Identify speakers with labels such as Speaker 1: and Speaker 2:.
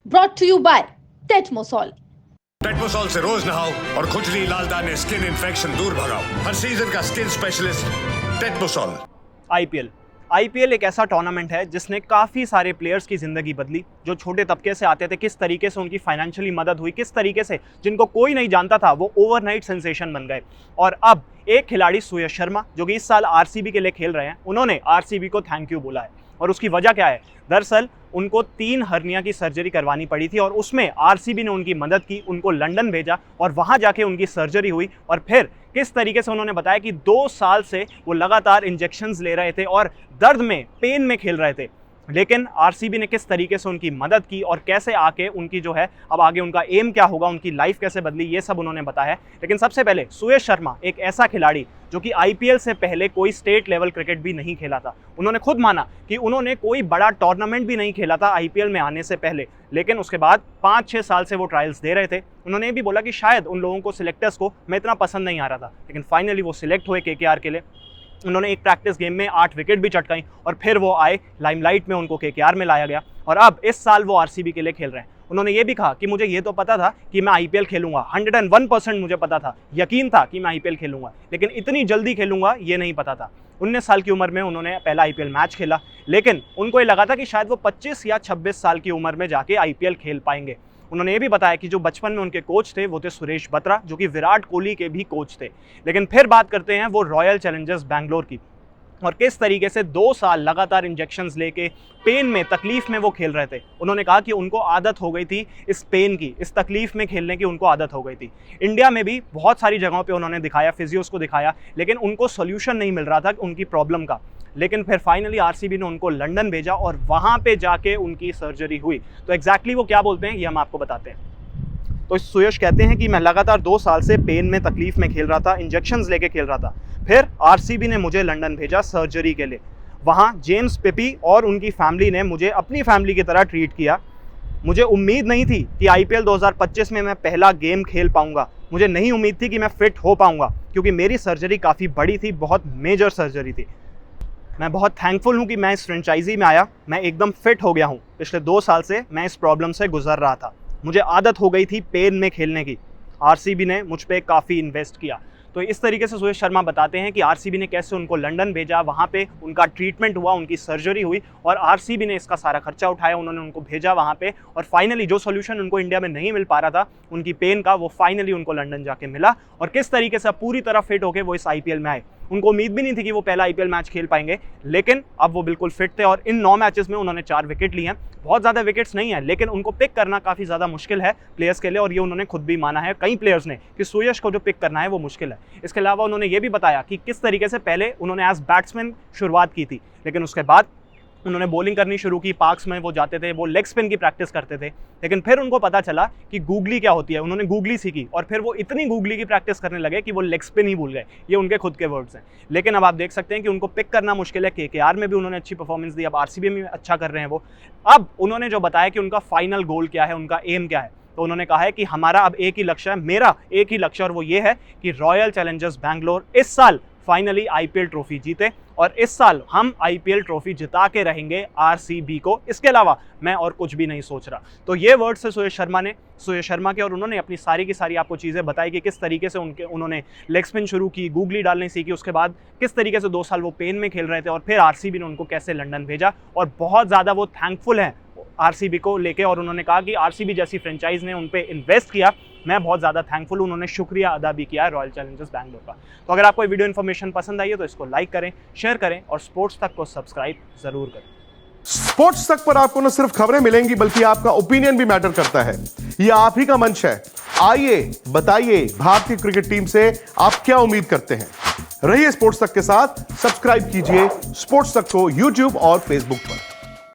Speaker 1: brought to you by Tetmosol.
Speaker 2: टेटमोसॉल से रोज नहाओ और खुजली लाल दाने स्किन इन्फेक्शन दूर भगाओ। हर सीजन का स्किन स्पेशलिस्ट टेटमोसॉल।
Speaker 3: आईपीएल एक ऐसा टूर्नामेंट है जिसने काफ़ी सारे प्लेयर्स की ज़िंदगी बदली। जो छोटे तबके से आते थे, किस तरीके से उनकी फाइनेंशियली मदद हुई, किस तरीके से जिनको कोई नहीं जानता था वो ओवरनाइट सेंसेशन बन गए। और अब एक खिलाड़ी सुयश शर्मा जो कि इस साल आरसीबी के लिए खेल रहे हैं, उन्होंने आरसीबी को थैंक यू बोला है। और उसकी वजह क्या है? दरअसल उनको 3 हर्निया की सर्जरी करवानी पड़ी थी और उसमें आरसीबी ने उनकी मदद की, उनको लंदन भेजा और वहां जाके उनकी सर्जरी हुई। और फिर किस तरीके से उन्होंने बताया कि 2 साल से वो लगातार इंजेक्शंस ले रहे थे और दर्द में, पेन में खेल रहे थे, लेकिन आरसीबी ने किस तरीके से उनकी मदद की और कैसे आके उनकी जो है अब आगे उनका एम क्या होगा, उनकी लाइफ कैसे बदली, ये सब उन्होंने बताया। लेकिन सबसे पहले सुयश शर्मा एक ऐसा खिलाड़ी जो कि आईपीएल से पहले कोई स्टेट लेवल क्रिकेट भी नहीं खेला था। उन्होंने खुद माना कि उन्होंने कोई बड़ा टूर्नामेंट भी नहीं खेला था आईपीएल में आने से पहले, लेकिन उसके बाद 5-6 साल से वो ट्रायल्स दे रहे थे। उन्होंने ये भी बोला कि शायद उन लोगों को, सिलेक्टर्स को मैं इतना पसंद नहीं आ रहा था, लेकिन फाइनली वो सिलेक्ट हुए केकेआर के लिए। उन्होंने एक प्रैक्टिस गेम में 8 विकेट भी चटकाई और फिर वो आए लाइमलाइट में, उनको केकेआर में लाया गया और अब इस साल वो आरसीबी के लिए खेल रहे हैं। उन्होंने ये भी कहा कि मुझे ये तो पता था कि मैं आईपीएल खेलूंगा, 101% मुझे पता था, यकीन था कि मैं आईपीएल खेलूंगा, लेकिन इतनी जल्दी खेलूंगा ये नहीं पता था। 19 साल की उम्र में उन्होंने पहला आईपीएल मैच खेला, लेकिन उनको ये लगा था कि शायद वो 25 या 26 साल की उम्र में जाके आईपीएल खेल पाएंगे। उन्होंने ये भी बताया कि जो बचपन में उनके कोच थे वो थे सुरेश बत्रा, जो कि विराट कोहली के भी कोच थे। लेकिन फिर बात करते हैं वो रॉयल चैलेंजर्स बैंगलोर की और किस तरीके से 2 साल लगातार इंजेक्शंस लेके पेन में, तकलीफ में वो खेल रहे थे। उन्होंने कहा कि उनको आदत हो गई थी इस पेन की, इस तकलीफ में खेलने की उनको आदत हो गई थी। इंडिया में भी बहुत सारी जगहों पे उन्होंने दिखाया, फिजियोस को दिखाया, लेकिन उनको सॉल्यूशन नहीं मिल रहा था उनकी प्रॉब्लम का। लेकिन फिर फाइनली आरसीबी ने उनको लंदन भेजा और वहाँ पे जाके उनकी सर्जरी हुई। तो एग्जैक्टली वो क्या बोलते हैं ये हम आपको बताते हैं। तो सुयश कहते हैं कि मैं लगातार 2 साल से पेन में, तकलीफ में खेल रहा था, इंजेक्शंस लेके खेल रहा था। फिर आरसीबी ने मुझे लंदन भेजा सर्जरी के लिए। वहाँ जेम्स पिपी और उनकी फैमिली ने मुझे अपनी फैमिली की तरह ट्रीट किया। मुझे उम्मीद नहीं थी कि आईपीएल 2025 में मैं पहला गेम खेल पाऊंगा। मुझे नहीं उम्मीद थी कि मैं फिट हो पाऊंगा, क्योंकि मेरी सर्जरी काफ़ी बड़ी थी, बहुत मेजर सर्जरी थी। मैं बहुत थैंकफुल हूँ कि मैं इस फ्रेंचाइजी में आया। मैं एकदम फिट हो गया हूँ। पिछले 2 साल से मैं इस प्रॉब्लम से गुजर रहा था। मुझे आदत हो गई थी पेन में खेलने की। आरसीबी ने मुझ पे काफ़ी इन्वेस्ट किया। तो इस तरीके से सुयश शर्मा बताते हैं कि आरसीबी ने कैसे उनको लंदन भेजा, वहाँ पे उनका ट्रीटमेंट हुआ, उनकी सर्जरी हुई और आरसीबी ने इसका सारा खर्चा उठाया। उन्होंने उनको भेजा वहाँ पे और फाइनली जो सॉल्यूशन उनको इंडिया में नहीं मिल पा रहा था उनकी पेन का, वो फाइनली उनको लंदन जाके मिला और किस तरीके से पूरी तरह फिट होकर वो इस आईपीएल में आए। उनको उम्मीद भी नहीं थी कि वो पहला आईपीएल मैच खेल पाएंगे, लेकिन अब वो बिल्कुल फिट थे और इन 9 मैचेस में उन्होंने 4 विकेट लिए हैं। बहुत ज़्यादा विकेट्स नहीं है, लेकिन उनको पिक करना काफ़ी ज़्यादा मुश्किल है प्लेयर्स के लिए और ये उन्होंने खुद भी माना है, कई प्लेयर्स ने, कि सुयश को जो पिक करना है वो मुश्किल है। इसके अलावा उन्होंने ये भी बताया कि किस तरीके से पहले उन्होंने एज बैट्समैन शुरुआत की थी, लेकिन उसके बाद उन्होंने बॉलिंग करनी शुरू की। पार्क्स में वो जाते थे, वो लेग स्पिन की प्रैक्टिस करते थे, लेकिन फिर उनको पता चला कि गूगली क्या होती है। उन्होंने गूगली सीखी और फिर वो इतनी गूगली की प्रैक्टिस करने लगे कि वो लेग स्पिन ही भूल गए। ये उनके खुद के वर्ड्स हैं। लेकिन अब आप देख सकते हैं कि उनको पिक करना मुश्किल है। केकेआर में भी उन्होंने अच्छी परफॉर्मेंस दी, अब आरसीबी में अच्छा कर रहे हैं वो। अब उन्होंने जो बताया कि उनका फाइनल गोल क्या है, उनका एम क्या है, तो उन्होंने कहा है कि हमारा अब एक ही लक्ष्य है, मेरा एक ही लक्ष्य, और वो ये है कि रॉयल चैलेंजर्स बैंगलोर इस साल फाइनली आईपीएल ट्रॉफी जीते और इस साल हम आईपीएल ट्रॉफी जिता के रहेंगे आरसीबी को। इसके अलावा मैं और कुछ भी नहीं सोच रहा। तो ये वर्ड्स है सुयश शर्मा के और उन्होंने अपनी सारी की सारी आपको चीज़ें बताई कि किस तरीके से उन्होंने लेग स्पिन शुरू की, गूगली डालने सीखी, उसके बाद किस तरीके से 2 साल वो पेन में खेल रहे थे और फिर आरसीबी ने उनको कैसे लंदन भेजा और बहुत ज़्यादा वो थैंकफुल हैं आरसीबी को लेके। और उन्होंने कहा कि आरसीबी जैसी फ्रेंचाइज ने उन पे इन्वेस्ट किया, मैं बहुत ज़्यादा थैंकफुल हूँ। उन्होंने शुक्रिया अदा भी किया है रॉयल चैलेंजर्स बैंगलोर का। तो अगर आपको वीडियो इन्फॉर्मेशन पसंद आई है तो इसको लाइक करें, शेयर करें और स्पोर्ट्स तक को सब्सक्राइब जरूर करें।
Speaker 4: स्पोर्ट्स तक पर आपको न सिर्फ खबरें मिलेंगी बल्कि आपका ओपिनियन भी मैटर करता है। यह आप ही का मंच है। आइए बताइए भारतीय क्रिकेट टीम से आप क्या उम्मीद करते हैं। रहिए स्पोर्ट्स तक के साथ, सब्सक्राइब कीजिए स्पोर्ट्स तक को यूट्यूब और फेसबुक पर।